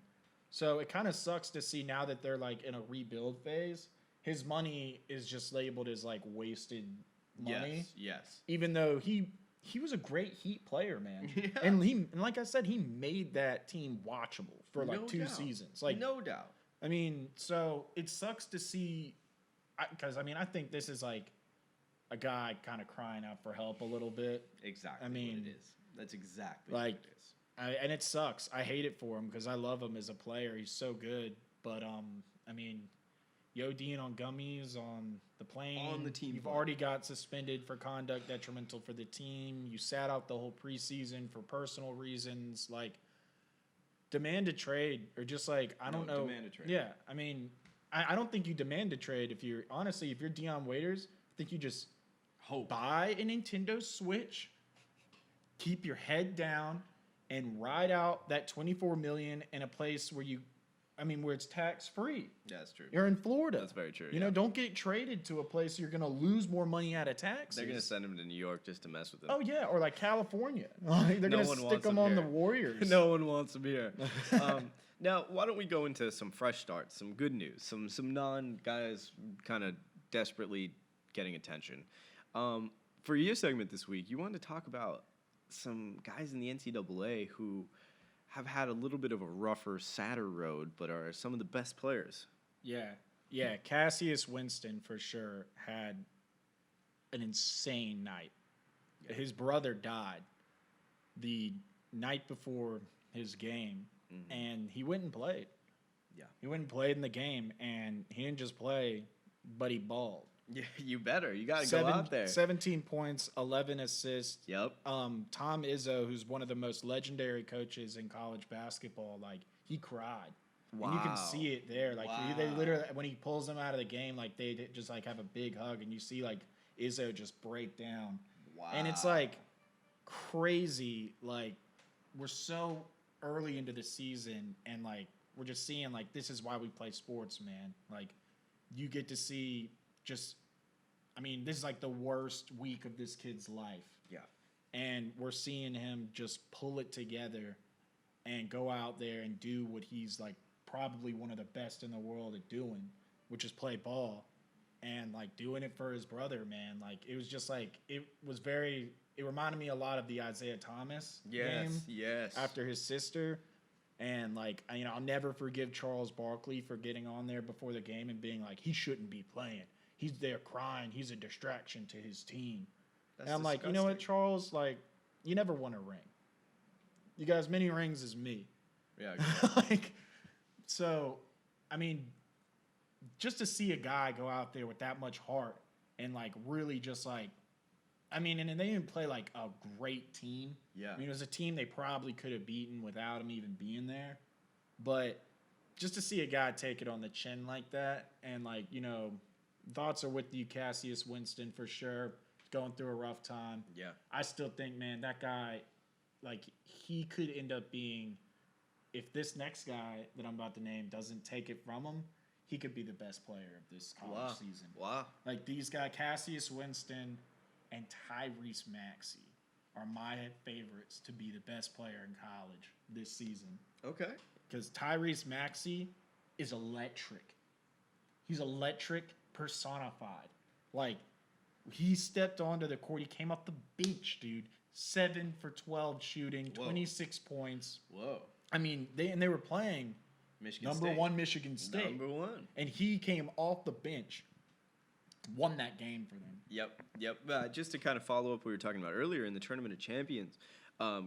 So it kind of sucks to see now that they're like in a rebuild phase, his money is just labeled as like wasted money. Yes. Even though he was a great Heat player, man. Yeah. And like I said, he made that team watchable for like No 2 doubt. seasons. Like No doubt. I mean, so it sucks to see, because I mean, I think this is like a guy kind of crying out for help a little bit. Exactly. I mean, what it is. That's exactly like, what it is. And it sucks. I hate it for him because I love him as a player. He's so good. But I mean, Dean on gummies on the plane. On the team You've plane. already got suspended for conduct detrimental for the team. You sat out the whole preseason for personal reasons. Like, demand a trade or just like I don't know. Demand a trade. Yeah, I mean, I don't think you demand a trade if you're honestly if you're Dion Waiters. I think you just Hope. buy a Nintendo Switch, keep your head down, and ride out that $24 million in a place where where it's tax free. Yeah, that's true. You're in Florida. That's very true. You know, don't get traded to a place you're gonna lose more money out of taxes. They're gonna send him to New York just to mess with him. Oh yeah, or like California. Like, they're No gonna one stick wants them him on the here. Warriors. No one wants him here. Now, why don't we go into some fresh starts, some good news, some non guys kind of desperately getting attention. For your segment this week, you wanted to talk about some guys in the NCAA who have had a little bit of a rougher, sadder road, but are some of the best players. Yeah. Cassius Winston for sure had an insane night. His brother died the night before his game, and he went and played. Yeah. He went and played in the game, and he didn't just play, but he balled. Yeah, you better. You got to go out there. 17 points, 11 assists. Yep. Tom Izzo, who's one of the most legendary coaches in college basketball, like, he cried. Wow. And you can see it there. Like, Wow. they literally, when he pulls them out of the game, like, they just, like, have a big hug, and you see, like, Izzo just break down. Wow. And it's, like, crazy. Like, we're so early into the season, and, like, we're just seeing, like, this is why we play sports, man. Like, you get to see just, I mean, this is, like, the worst week of this kid's life. Yeah. And we're seeing him just pull it together and go out there and do what he's, like, probably one of the best in the world at doing, which is play ball. And, like, doing it for his brother, man. Like, it was just, like, it reminded me a lot of the Isaiah Thomas game Yes. after his sister. And, like, I'll never forgive Charles Barkley for getting on there before the game and being like, he shouldn't be playing. He's there crying. He's a distraction to his team. That's and I'm like, you know what, disgusting. Charles? Like, you never won a ring. You got as many rings as me. Yeah. Like, so, I mean, just to see a guy go out there with that much heart and, like, really just, like, and they didn't play, like, a great team. Yeah. It was a team they probably could have beaten without him even being there. But just to see a guy take it on the chin like that and, like, thoughts are with you, Cassius Winston, for sure. Going through a rough time. Yeah. I still think, man, that guy, like, he could end up being, if this next guy that I'm about to name doesn't take it from him, he could be the best player of this college season. Wow. Like, these guys, Cassius Winston and Tyrese Maxey, are my favorites to be the best player in college this season. Okay. Because Tyrese Maxey is electric. He's electric personified. Like, he stepped onto the court. He came off the bench, dude. 7 for 12 shooting, Whoa. 26 points. Whoa. They were playing Michigan number State. 1 Michigan State. Number 1. And he came off the bench, won that game for them. Yep. Just to kind of follow up what we were talking about earlier in the Tournament of Champions,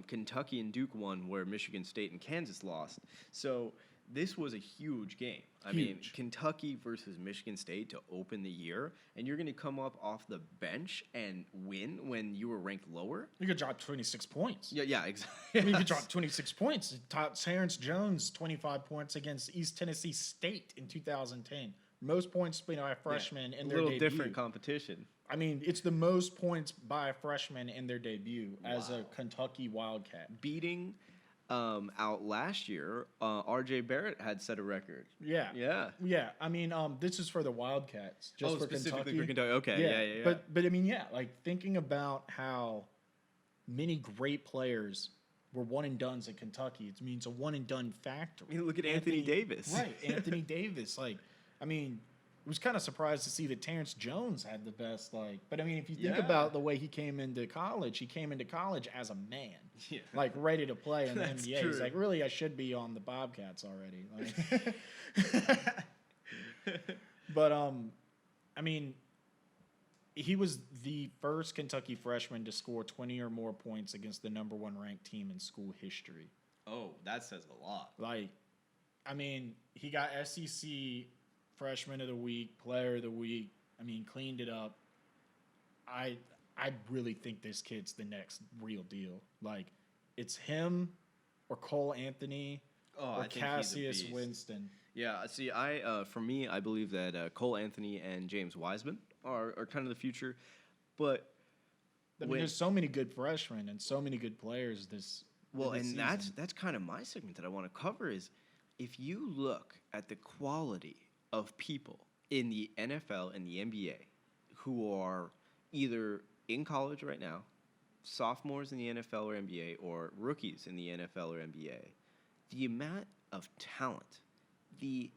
Kentucky and Duke won where Michigan State and Kansas lost. So this was a huge game. I mean, Huge. Kentucky versus Michigan State to open the year, and you're going to come up off the bench and win when you were ranked lower? You could drop 26 points. Yeah, exactly. I mean, you could drop 26 points. Terrence Jones, 25 points against East Tennessee State in 2010. Most points by a freshman in a their little debut. different competition. I mean, it's the most points by a freshman in their debut as a Wow. Kentucky Wildcat. Beating out last year, R.J. Barrett had set a record. Yeah. Yeah. Yeah. I mean, this is for the Wildcats, just for specifically Kentucky. for Kentucky. Okay, yeah. But I mean, yeah, like thinking about how many great players were one and dones at Kentucky, it means a one and done factory. I mean, look at Anthony Davis. Right, Anthony Davis. Like, I mean, I was kind of surprised to see that Terrence Jones had the best. Like, but I mean, if you think Yeah. about the way he came into college as a man, Yeah. like ready to play in the That's NBA. true. He's like, really, I should be on the Bobcats already. Like, but I mean, he was the first Kentucky freshman to score 20 or more points against the number one ranked team in school history. Oh, that says a lot. Like, I mean, he got SEC Freshman of the Week, Player of the Week. I mean, cleaned it up. I really think this kid's the next real deal. Like, it's him or Cole Anthony Oh, or I think he's a Cassius beast. Winston. Yeah, see, for me, I believe that Cole Anthony and James Wiseman are kind of the future, but I mean, when- there's so many good freshmen and so many good players this. well, this and season. that's kind of my segment that I want to cover is if you look at the quality of people in the NFL and the NBA who are either in college right now, sophomores in the NFL or NBA, or rookies in the NFL or NBA, the amount of talent, the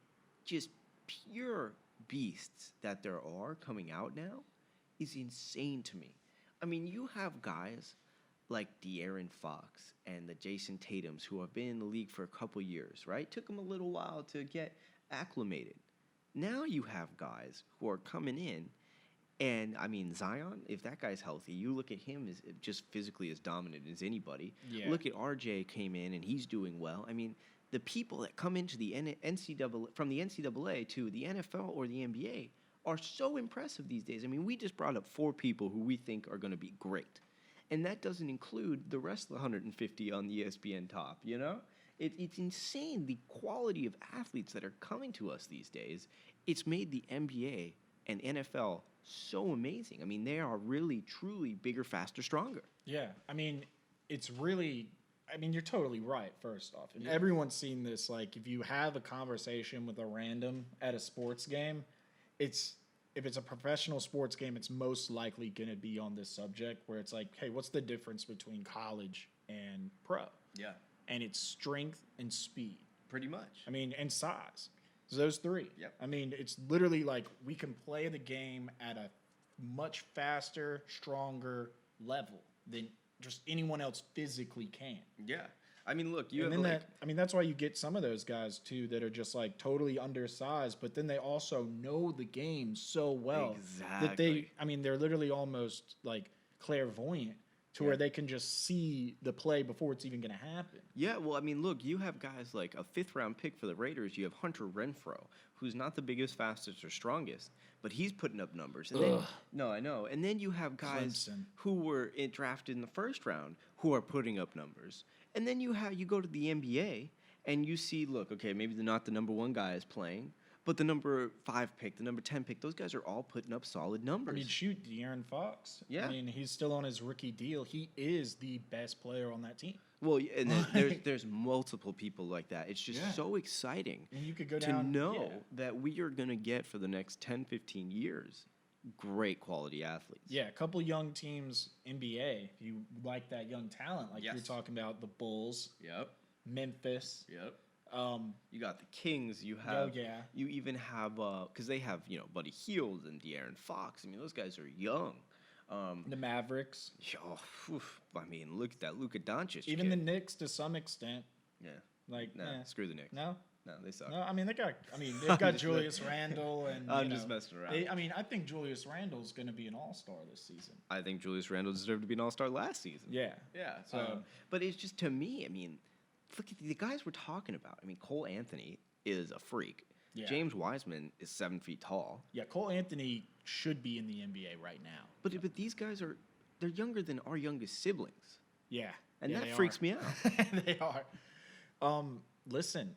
just pure beasts that there are coming out now is insane to me. I mean, you have guys like De'Aaron Fox and the Jason Tatums who have been in the league for a couple years, right? Took them a little while to get acclimated. Now you have guys who are coming in, and I mean, Zion, if that guy's healthy, you look at him as just physically as dominant as anybody. Yeah. Look at RJ came in and he's doing well. I mean, the people that come into the NCAA, from the NCAA to the NFL or the NBA are so impressive these days. I mean, we just brought up 4 people who we think are going to be great. And that doesn't include the rest of the 150 on the ESPN top, you know? It's insane the quality of athletes that are coming to us these days. It's made the NBA and NFL so amazing. I mean, they are really, truly bigger, faster, stronger. Yeah, I mean, it's really. I mean, you're totally right. First off, and Yeah. everyone's seen this. Like, if you have a conversation with a random at a sports game, if it's a professional sports game, it's most likely going to be on this subject where it's like, hey, what's the difference between college and pro? Yeah, And it's strength and speed. pretty much. I mean, and size. So those 3. Yep. I mean, it's literally like we can play the game at a much faster, stronger level than just anyone else physically can. Yeah. I mean, look, you And have then like, I mean, that's why you get some of those guys too that are just like totally undersized, but then they also know the game so well that Exactly. I mean, they're literally almost like clairvoyant to where they can just see the play before it's even going to happen. yeah, well, I mean, look, you have guys like a 5th-round pick for the Raiders. You have Hunter Renfrow, who's not the biggest, fastest, or strongest, but he's putting up numbers. And then, Ugh. no, I know. And then you have guys Clemson. who were drafted in the 1st round who are putting up numbers. And then you go to the NBA and you see, look, okay, maybe not the number 1 guy is playing, but the number 5 pick, the number 10 pick, those guys are all putting up solid numbers. I mean, shoot, De'Aaron Fox. Yeah. I mean, he's still on his rookie deal. He is the best player on that team. well, and then there's multiple people like that. It's just Yeah. so exciting. And you could go to down. know yeah. that we are going to get for the next 10, 15 years great quality athletes. Yeah, a couple young teams, NBA, if you like that young talent, like you're Yes. talking about the Bulls, Yep. Memphis. Yep. Um, You got the Kings. You have. yeah. You even have because they have Buddy Hield and De'Aaron Fox. I mean, those guys are young. the Mavericks, I mean, look at that Luka Doncic. even the kid. Knicks to some extent. Yeah. Like, Nah, eh, screw the Knicks. no, No, they suck. no. I mean, they've got Julius Randle, and I'm just messing around. I mean, I think Julius Randle's going to be an all-star this season. I think Julius Randle deserved to be an All-Star last season. Yeah, Yeah. So, but it's just to me, I mean, look at the guys we're talking about. I mean, Cole Anthony is a freak. Yeah. James Wiseman is 7 feet tall. Yeah, Cole Anthony should be in the NBA right now. But these guys they're younger than our youngest siblings. Yeah. And yeah, that freaks me out. They are. Listen,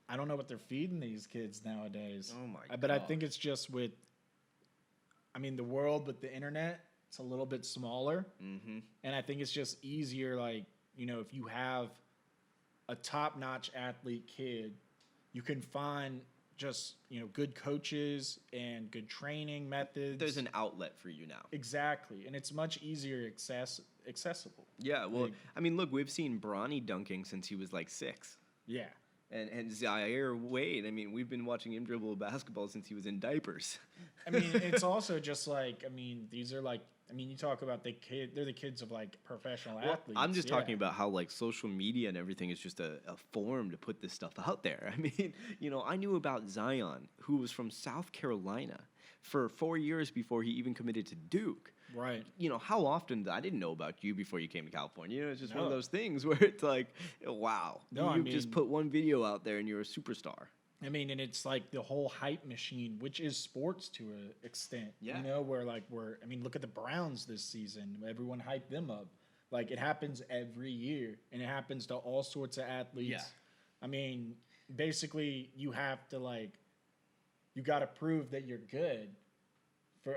I don't know what they're feeding these kids nowadays. Oh, my God. But I think it's just with, the world with the internet, it's a little bit smaller. Mm-hmm. And I think it's just easier, if you have a top-notch athlete kid, you can find just, good coaches and good training methods. There's an outlet for you now. Exactly. And it's much easier accessible. Yeah, well, look, we've seen Bronny dunking since he was like 6. Yeah. And Zaire Wade, we've been watching him dribble basketball since he was in diapers. It's also just these are you talk about they're the kids of professional athletes. I'm just talking about how social media and everything is just a form to put this stuff out there. I knew about Zion, who was from South Carolina for 4 years before he even committed to Duke. Right. How often I didn't know about you before you came to California. It's just one of those things where it's like, wow, you just put one video out there and you're a superstar. And it's like the whole hype machine, which is sports to an extent. Yeah. Where look at the Browns this season. Everyone hyped them up. It happens every year, and it happens to all sorts of athletes. Yeah. Basically, you have to you got to prove that you're good.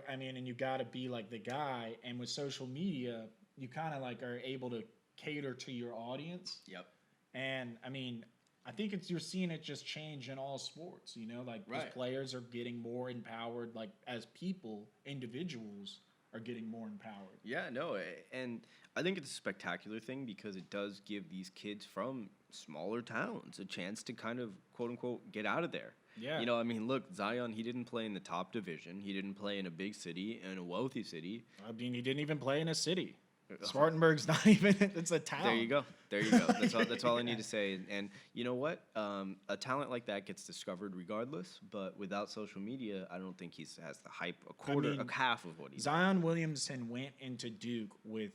And you got to be the guy. And with social media, you kind of are able to cater to your audience. Yep. And I think you're seeing it just change in all sports. Right. These players are getting more empowered. As people, individuals are getting more empowered. Yeah, no, and I think it's a spectacular thing because it does give these kids from smaller towns a chance to kind of quote unquote get out of there. Yeah. Look, Zion, he didn't play in the top division. He didn't play in a big city, in a wealthy city. He didn't even play in a city. Spartanburg's not even, it's a town. There you go. That's all I need to say. And you know what? A talent like that gets discovered regardless, but without social media, I don't think he has the hype, a half of what he's Zion Williamson went into Duke with,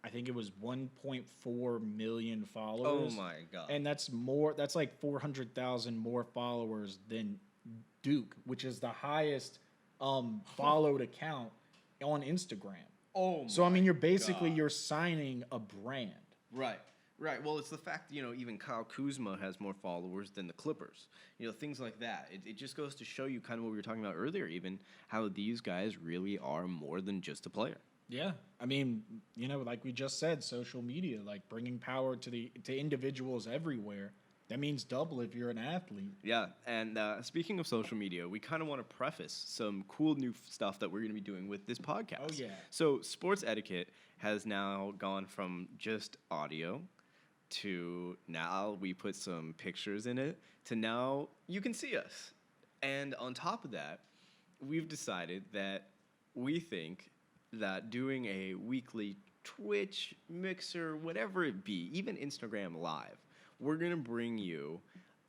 I think it was 1.4 million followers. Oh my God. And that's 400,000 more followers than Duke, which is the highest followed account on Instagram. Oh, so you're signing a brand. Right. Well, it's the fact even Kyle Kuzma has more followers than the Clippers. Things like that. It just goes to show you kind of what we were talking about earlier, even how these guys really are more than just a player. Yeah, like we just said, social media, bringing power to individuals everywhere. That means double if you're an athlete. Yeah, and speaking of social media, we kind of want to preface some cool new stuff that we're going to be doing with this podcast. Oh, yeah. So Sports Etiquette has now gone from just audio to now we put some pictures in it to now you can see us. And on top of that, we've decided that we think that doing a weekly Twitch, Mixer, whatever it be, even Instagram Live, we're going to bring you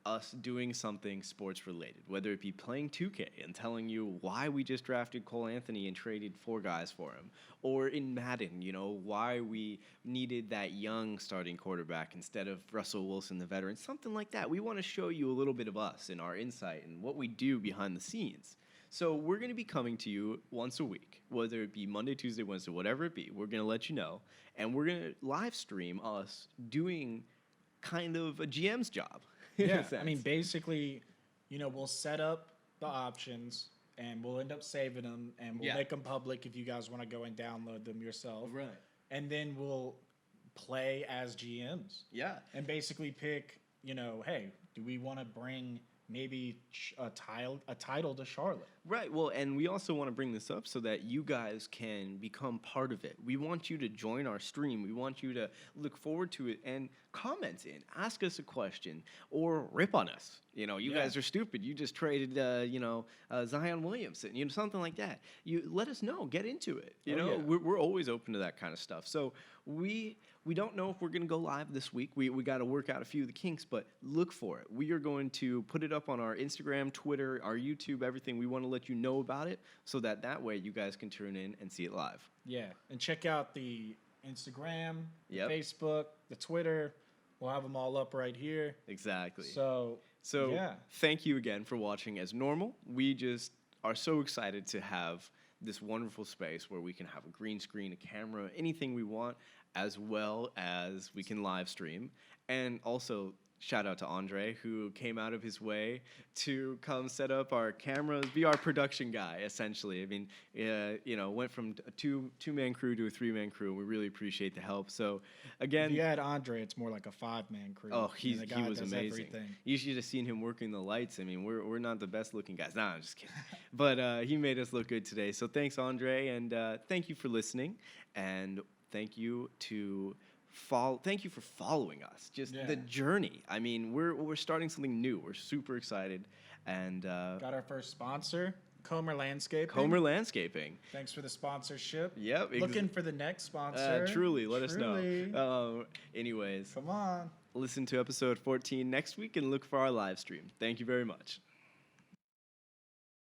us doing something sports related, whether it be playing 2K and telling you why we just drafted Cole Anthony and traded 4 guys for him, or in Madden, why we needed that young starting quarterback instead of Russell Wilson, the veteran, something like that. We want to show you a little bit of us and our insight and what we do behind the scenes. So we're going to be coming to you once a week, whether it be Monday, Tuesday, Wednesday, whatever it be. We're going to let you know, and we're going to live stream us doing kind of a GM's job. Yeah, basically, we'll set up the options and we'll end up saving them and we'll make them public if you guys want to go and download them yourself. Right. And then we'll play as GMs. Yeah. And basically pick, hey, do we want to bring maybe a title to Charlotte? Right. Well, and we also want to bring this up so that you guys can become part of it. We want you to join our stream. We want you to look forward to it and comment in, ask us a question, or rip on us. You guys are stupid. You just traded, Zion Williamson, something like that. You let us know. Get into it. We're always open to that kind of stuff. So we don't know if we're going to go live this week. We got to work out a few of the kinks, but look for it. We are going to put it up on our Instagram, Twitter, our YouTube, everything. We want to let you know about it so that way you guys can tune in and see it live. Yeah, and check out the Instagram, Yep. the Facebook, the Twitter. We'll have them all up right here. Exactly. So yeah. Thank you again for watching as normal. We just are so excited to have this wonderful space where we can have a green screen, a camera, anything we want, as well as we can live stream. And also, shout out to Andre, who came out of his way to come set up our cameras, be our production guy, essentially. I mean, went from a two-man crew to a three-man crew. We really appreciate the help. So, again, if you had Andre, it's more like a 5-man crew. Oh, he was does amazing. Everything. You should have seen him working the lights. I mean, we're not the best looking guys. Nah, I'm just kidding. But he made us look good today. So thanks, Andre, and thank you for listening, and thank you for following us. Just the journey. I mean, we're starting something new. We're super excited, and got our first sponsor, Comer Landscaping. Comer Landscaping. Thanks for the sponsorship. Yep. Looking for the next sponsor. Truly, let us know. Anyways, come on. Listen to episode 14 next week and look for our live stream. Thank you very much.